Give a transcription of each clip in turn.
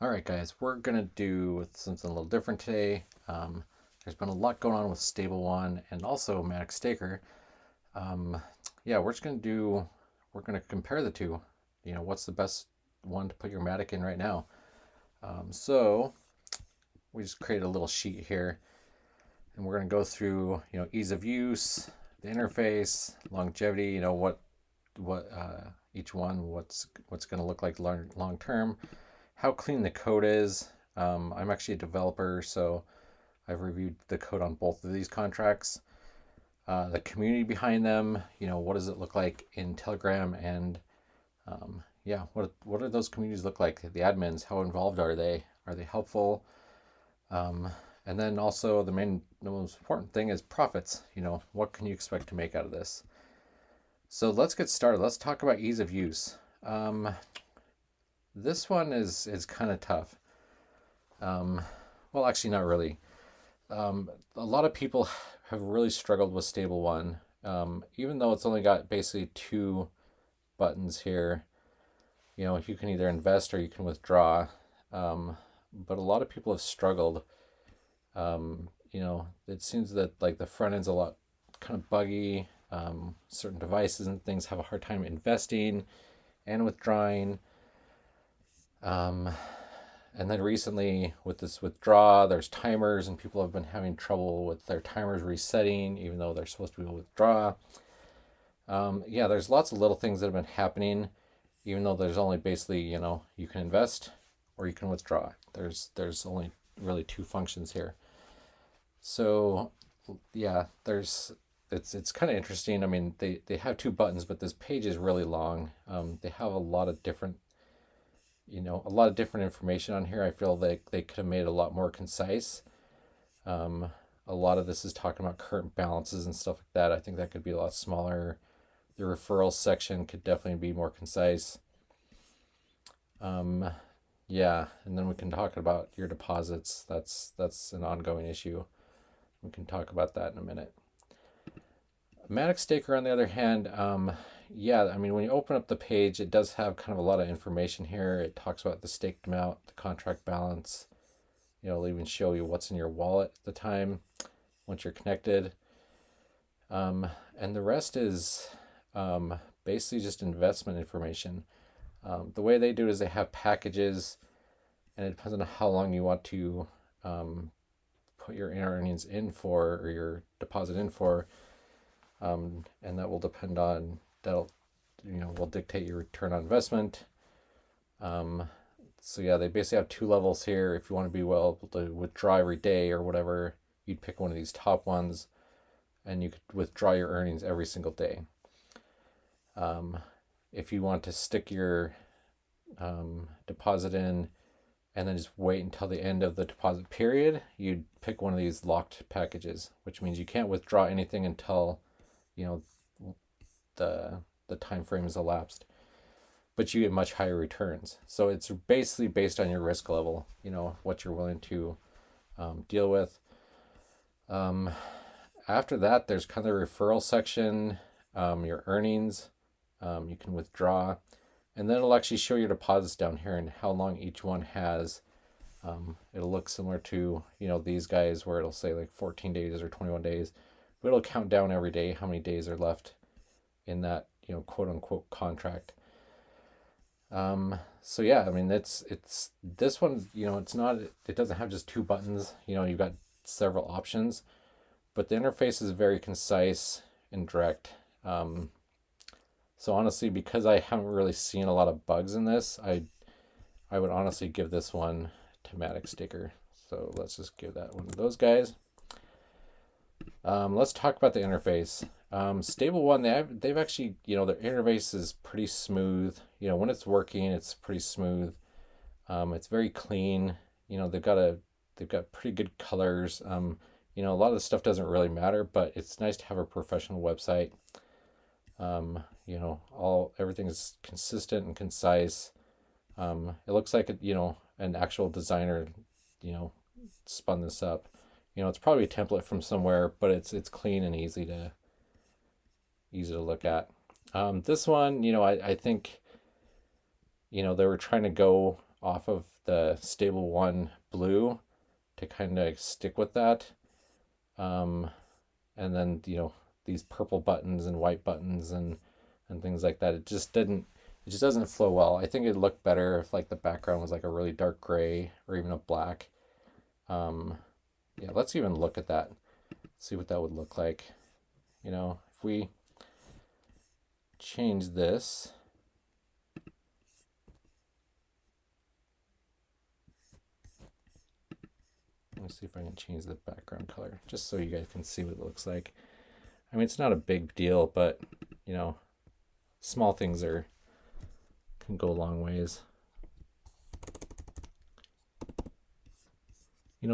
All right, guys, we're gonna do something a little different today. There's been a lot going on with Stable One and also Matic Staker. Um, yeah, we're gonna compare the two. What's the best one to put your Matic in right now? So we just created a little sheet here, and we're gonna go through, ease of use, the interface, longevity. What each one, what's gonna look like long term, how clean the code is. I'm actually a developer, so I've reviewed the code on both of these contracts. The community behind them, what does it look like in Telegram, and yeah, what do those communities look like? The admins, how involved are they? Are they helpful? Um, and then also the most important thing is profits. What can you expect to make out of this? So let's get started. Let's talk about ease of use. This one is kind of tough. Um, well, actually, not really. A lot of people have really struggled with Stable One, even though it's only got basically two buttons here. You can either invest or you can withdraw. But a lot of people have struggled. It seems that like the front end's a lot kind of buggy. Certain devices and things have a hard time investing and withdrawing. Um, And then recently, with this withdraw, there's timers, and people have been having trouble with their timers resetting, even though they're supposed to be withdraw. Yeah, there's lots of little things that have been happening, even though there's only basically, you can invest or you can withdraw. There's only really two functions here. So yeah, it's kind of interesting. I mean, they have two buttons, but this page is really long. They have a lot of different information on here. I feel like they could have made it a lot more concise. Um, a lot of this is talking about current balances and stuff like that. I think that could be a lot smaller. The referral section could definitely be more concise. Um, yeah, and then we can talk about your deposits. That's an ongoing issue. We can talk about that in a minute. Matic Staker, on the other hand, yeah, I mean, when you open up the page, it does have kind of a lot of information here. It talks about the staked amount, the contract balance. It'll even show you what's in your wallet at the time once you're connected. And the rest is basically just investment information. The way they do it is they have packages, and it depends on how long you want to put your earnings in for, or your deposit in for. And that will depend on that'll will dictate your return on investment. So yeah, they basically have two levels here. If you want to be able to withdraw every day or whatever, you'd pick one of these top ones, and you could withdraw your earnings every single day. If you want to stick your deposit in and then just wait until the end of the deposit period, you'd pick one of these locked packages, which means you can't withdraw anything until you know the time frame is elapsed, but you get much higher returns. So it's basically based on your risk level, what you're willing to deal with. After that, there's kind of the referral section, your earnings, you can withdraw, and then it'll actually show your deposits down here and how long each one has. It'll look similar to these guys where it'll say like 14 days or 21 days, but it'll count down every day how many days are left in that quote unquote contract. So yeah, I mean it's this one, it doesn't have just two buttons. You've got several options, but the interface is very concise and direct. So honestly, because I haven't really seen a lot of bugs in this, I would honestly give this one to Matic Sticker. So let's just give that one to those guys. Let's talk about the interface. Stable One, they've actually, their interface is pretty smooth. When it's working, it's pretty smooth. It's very clean. They've got pretty good colors. A lot of the stuff doesn't really matter, but it's nice to have a professional website. Everything is consistent and concise. It looks like an actual designer, spun this up. It's probably a template from somewhere, but it's clean and easy to look at. This one, I think, they were trying to go off of the stable one blue to kind of stick with that. And then, these purple buttons and white buttons and things like that. It just doesn't flow well. I think it'd look better if like the background was like a really dark gray or even a black. Yeah, let's even look at that, see what that would look like. If we change this, let me see if I can change the background color just so you guys can see what it looks like. I mean, it's not a big deal, but small things can go a long ways.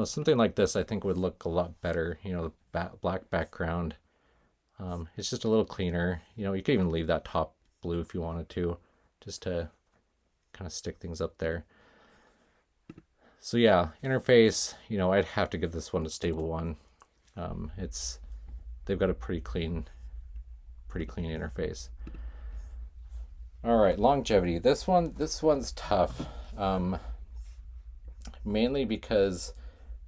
Something like this I think would look a lot better. The black background. It's just a little cleaner. You could even leave that top blue if you wanted to, just to kind of stick things up there. So yeah, interface, I'd have to give this one a stable one. They've got a pretty clean interface. All right, longevity. This one's tough. Mainly because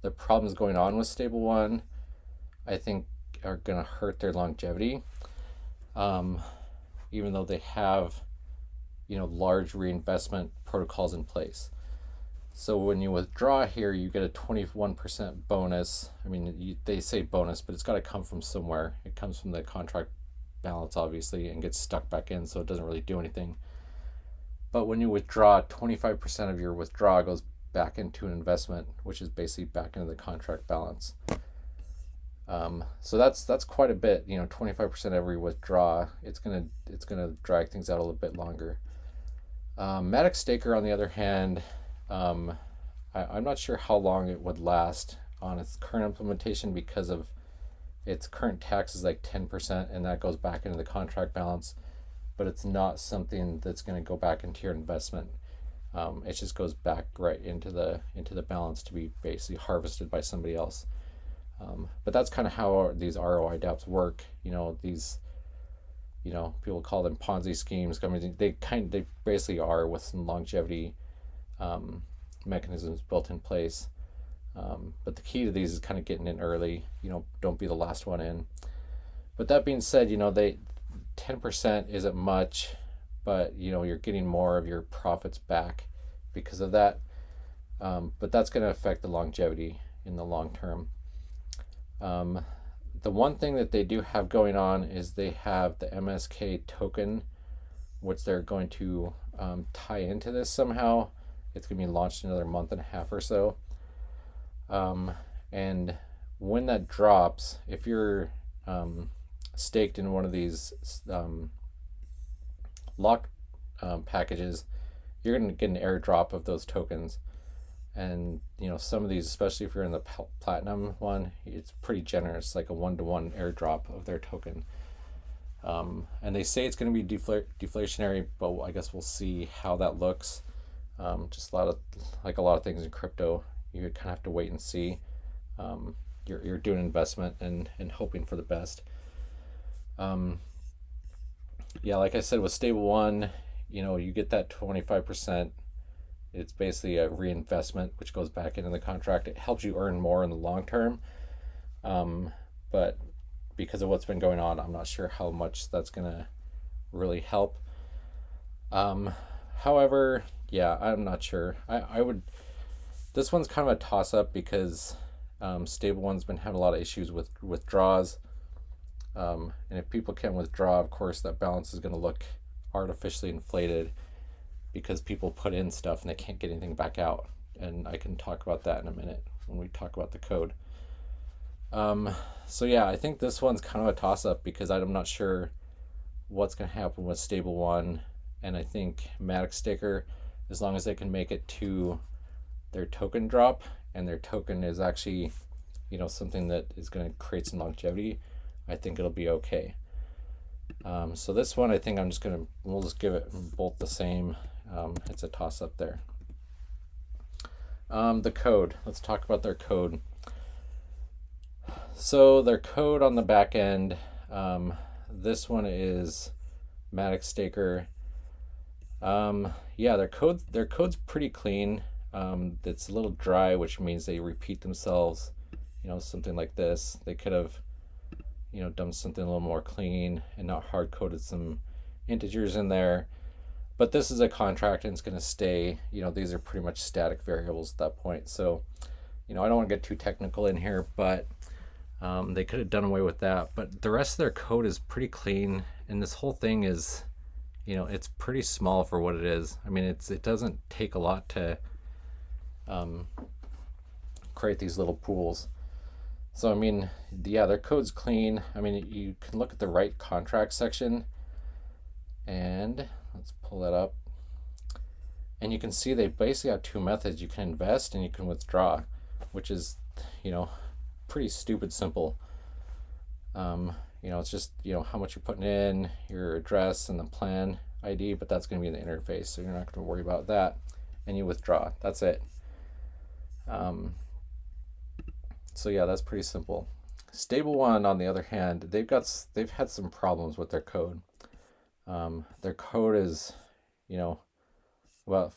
the problems going on with stable one, I think, are going to hurt their longevity. Even though they have, large reinvestment protocols in place. So when you withdraw here, you get a 21% bonus. I mean, they say bonus, but it's got to come from somewhere. It comes from the contract balance, obviously, and gets stuck back in, so it doesn't really do anything. But when you withdraw, 25% of your withdrawal goes back into an investment, which is basically back into the contract balance. So that's quite a bit. 25% every withdraw. It's gonna drag things out a little bit longer. Matic Staker, on the other hand, I'm not sure how long it would last on its current implementation because of its current tax is like 10%, and that goes back into the contract balance. But it's not something that's going to go back into your investment. It just goes back right into the balance to be basically harvested by somebody else. But that's kind of how these ROI dApps work. These, people call them Ponzi schemes. I mean, they basically are, with some longevity mechanisms built in place. But the key to these is kind of getting in early. Don't be the last one in. But that being said, 10% isn't much, but you're getting more of your profits back because of that. But that's going to affect the longevity in the long term. The one thing that they do have going on is they have the MSK token, which they're going to tie into this somehow. It's going to be launched in another month and a half or so. And when that drops, if you're staked in one of these lock packages, you're going to get an airdrop of those tokens. And some of these, especially if you're in the platinum one, it's pretty generous, like a 1-to-1 airdrop of their token. And they say it's going to be deflationary, but I guess we'll see how that looks. Just a lot of things in crypto, you kind of have to wait and see. You're doing investment and hoping for the best. Yeah, like I said, with stable one, you get that 25%. It's basically a reinvestment, which goes back into the contract. It helps you earn more in the long term. But because of what's been going on, I'm not sure how much that's going to really help. However, yeah, I'm not sure. This one's kind of a toss-up because stable one's been having a lot of issues with withdrawals. And if people can't withdraw, of course, that balance is going to look artificially inflated because people put in stuff and they can't get anything back out. And I can talk about that in a minute when we talk about the code. So yeah, I think this one's kind of a toss-up because I'm not sure what's going to happen with stable one. And I think Matic Staker, as long as they can make it to their token drop, and their token is actually, something that is going to create some longevity, I think it'll be okay. So this one, I think we'll just give it both the same. It's a toss-up there. The code. Let's talk about their code. So their code on the back end, this one is Matic Staker. yeah, their code's pretty clean. It's a little dry, which means they repeat themselves. Something like this. They could have done something a little more clean and not hard coded some integers in there. But this is a contract and it's going to stay. These are pretty much static variables at that point. So, I don't want to get too technical in here, but they could have done away with that. But the rest of their code is pretty clean, and this whole thing is, it's pretty small for what it is. I mean, it doesn't take a lot to create these little pools. So, I mean, yeah, their code's clean. I mean, you can look at the right contract section, and let's pull that up. And you can see they basically have two methods. You can invest and you can withdraw, which is, pretty stupid simple. It's just, how much you're putting in, your address, and the plan ID, but that's going to be in the interface, so you're not going to worry about that. And you withdraw. That's it. So yeah, that's pretty simple. Stable One, on the other hand, they've had some problems with their code. Their code is, about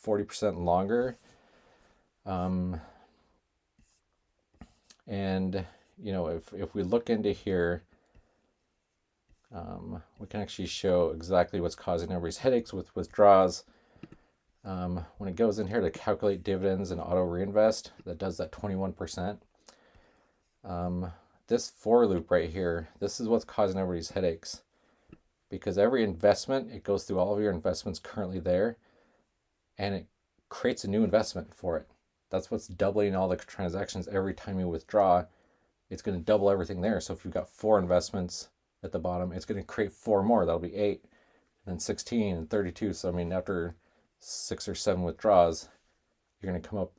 40% longer. And if we look into here, we can actually show exactly what's causing everybody's headaches with withdrawals. When it goes in here to calculate dividends and auto reinvest, that does that 21%. This for loop right here, this is what's causing everybody's headaches, because every investment, it goes through all of your investments currently there, and it creates a new investment for it. That's what's doubling all the transactions every time you withdraw. It's going to double everything there. So if you've got 4 investments at the bottom, it's going to create 4 more. That'll be 8, and then 16 and 32. So I mean, after 6 or 7 withdrawals, you're going to come up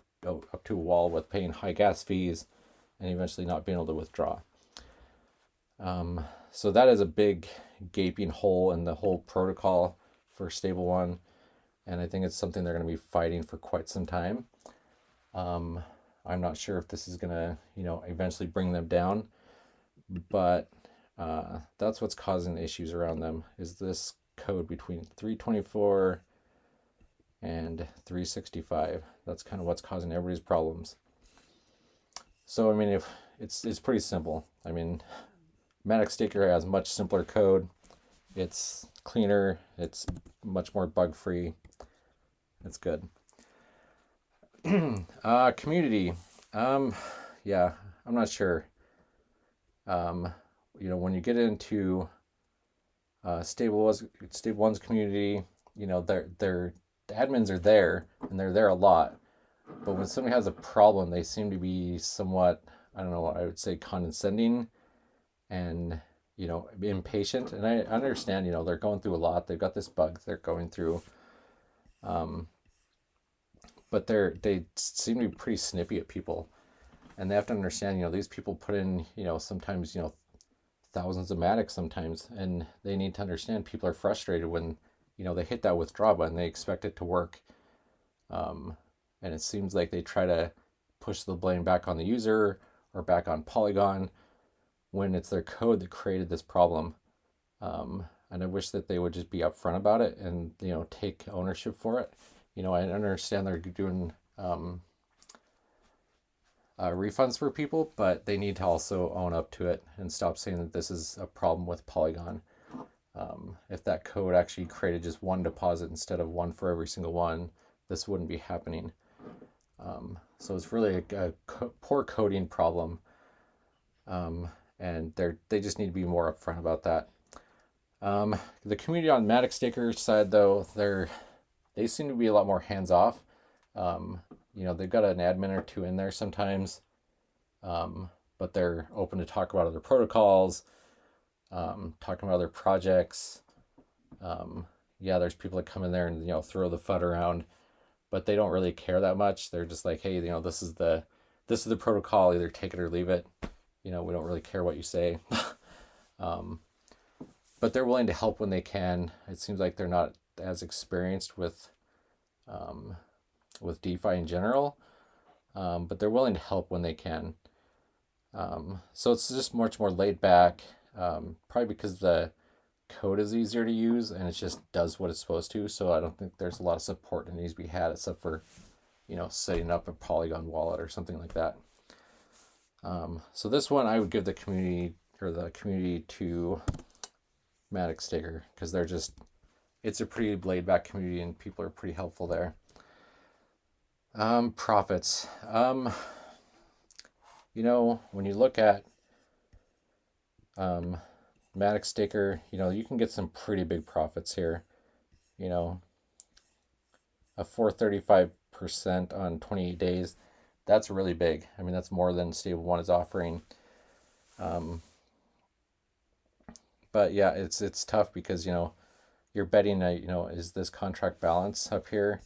to a wall with paying high gas fees and eventually not being able to withdraw. So that is a big gaping hole in the whole protocol for Stable One, and I think it's something they're going to be fighting for quite some time. I'm not sure if this is going to, eventually bring them down, but that's what's causing the issues around them, is this code between 324 and 365. That's kind of what's causing everybody's problems. So, I mean, if it's pretty simple. I mean, Matic Staker has much simpler code. It's cleaner. It's much more bug-free. It's good. Community. Yeah, I'm not sure. When you get into Stable One's community, the admins are there, and they're there a lot. But when somebody has a problem, they seem to be somewhat, I don't know, I would say condescending and, impatient. And I understand, they're going through a lot. They've got this bug they're going through. But they seem to be pretty snippy at people. And they have to understand, these people put in, sometimes, thousands of Matics sometimes. And they need to understand people are frustrated when, they hit that withdraw button. They expect it to work. And it seems like they try to push the blame back on the user or back on Polygon when it's their code that created this problem. And I wish that they would just be upfront about it and, take ownership for it. I understand they're doing refunds for people, but they need to also own up to it and stop saying that this is a problem with Polygon. If that code actually created just one deposit instead of one for every single one, this wouldn't be happening. So it's really a poor coding problem, and they just need to be more upfront about that. The community on Matic Staker side, though, they seem to be a lot more hands-off. They've got an admin or two in there sometimes, but they're open to talk about other protocols, talking about other projects. There's people that come in there and throw the FUD around, but they don't really care that much. They're just like, hey, this is the protocol. Either take it or leave it. We don't really care what you say. But they're willing to help when they can. It seems like they're not as experienced with DeFi in general, but they're willing to help when they can. So it's just much more laid back, probably because the code is easier to use and it just does what it's supposed to. So I don't think there's a lot of support that needs to be had except for, setting up a Polygon wallet or something like that. So this one I would give the community to Matic Staker, because it's a pretty laid back community and people are pretty helpful there. Profits. When you look at Matic Staker, you can get some pretty big profits here. A 435% on 28 days. That's really big. I mean, that's more than Stable One is offering. But yeah, it's tough because you're betting is this contract balance up here?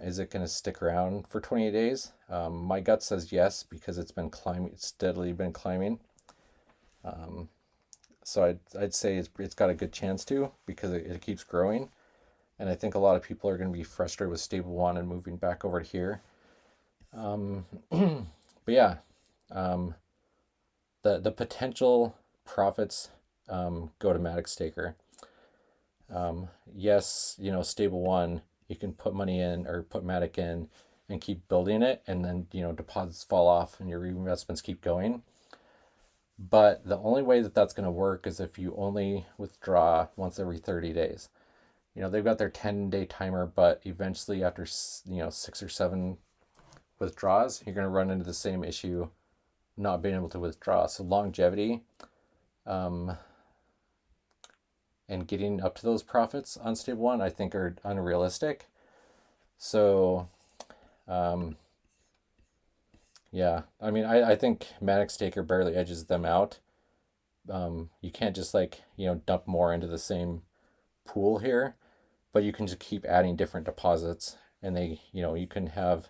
Is it going to stick around for 28 days? My gut says yes, because it's been climbing. It's steadily been climbing. So I'd say it's got a good chance to, because it keeps growing. And I think a lot of people are going to be frustrated with Stable One and moving back over to here. But yeah, the potential profits go to Matic Staker. Yes, Stable One, you can put money in or put Matic in and keep building it, and then deposits fall off and your reinvestments keep going. But the only way that that's going to work is if you only withdraw once every 30 days. They've got their 10-day timer, but eventually after 6 or 7 withdraws, you're going to run into the same issue, not being able to withdraw. So longevity and getting up to those profits on Stable One, I think, are unrealistic. So yeah, I mean, I think Matic Staker barely edges them out. You can't just dump more into the same pool here, but you can just keep adding different deposits, and you can have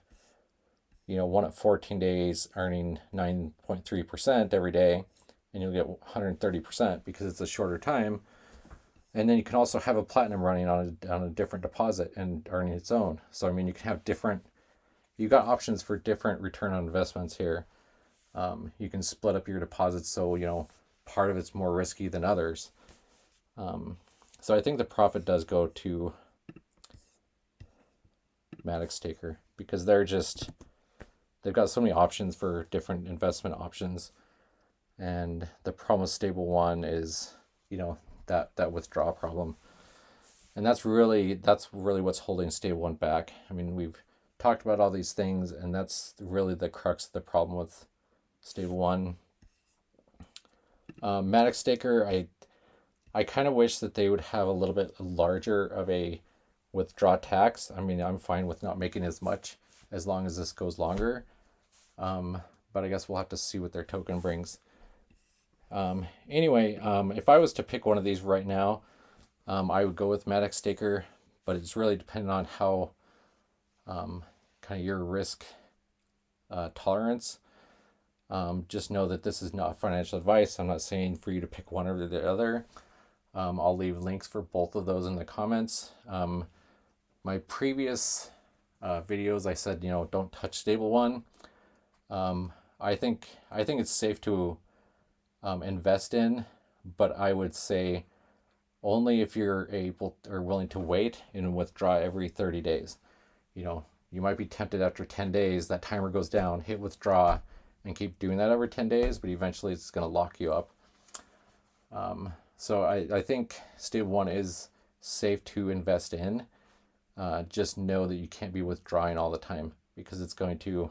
one at 14 days earning 9.3% every day, and you'll get 130% because it's a shorter time. And then you can also have a platinum running on a different deposit and earning its own. So I mean, you can have you've got options for different return on investments here. You can split up your deposits so part of it's more risky than others. So I think the profit does go to Matic Staker, because they've got so many options for different investment options. And the problem with Stable One is, that withdrawal problem. And that's really what's holding Stable One back. I mean, we've talked about all these things, and that's really the crux of the problem with Stable One. Matic Staker, I kind of wish that they would have a little bit larger of a withdraw tax. I mean, I'm fine with not making as much as long as this goes longer. But I guess we'll have to see what their token brings. Anyway, if I was to pick one of these right now, I would go with Matic Staker, but it's really dependent on how kind of your risk tolerance. Just know that this is not financial advice. I'm not saying for you to pick one or the other. I'll leave links for both of those in the comments. My previous videos, I said, don't touch Stable One. I think it's safe to invest in, but I would say only if you're able or willing to wait and withdraw every 30 days. You might be tempted after 10 days, that timer goes down, hit withdraw, and keep doing that every 10 days, but eventually it's going to lock you up. So I think Stable One is safe to invest in. Just know that you can't be withdrawing all the time, because it's going to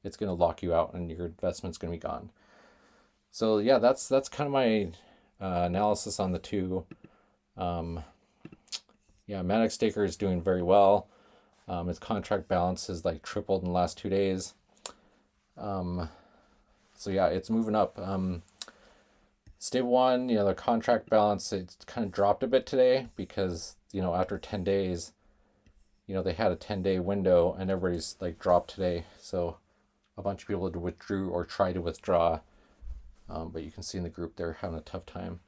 lock you out and your investment's going to be gone. So yeah, that's kind of my analysis on the two. Yeah, Matic Staker is doing very well. Its contract balance has tripled in the last 2 days. So yeah, it's moving up. Stable One, the contract balance, it's kind of dropped a bit today because, after 10 days, they had a 10-day window and everybody's dropped today. So a bunch of people withdrew or tried to withdraw. But you can see in the group they're having a tough time.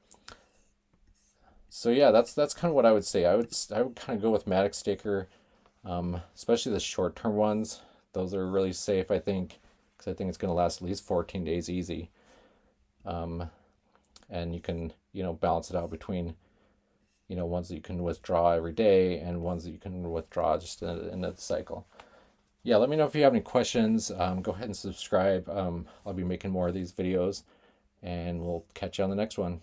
So yeah, that's kind of what I would say. I would kind of go with Matic Staker, especially the short-term ones. Those are really safe, I think, because I think it's going to last at least 14 days easy. and you can, you know, balance it out between, you know, ones that you can withdraw every day and ones that you can withdraw just in the cycle. Yeah, let me know if you have any questions. Go ahead and subscribe. I'll be making more of these videos, and we'll catch you on the next one.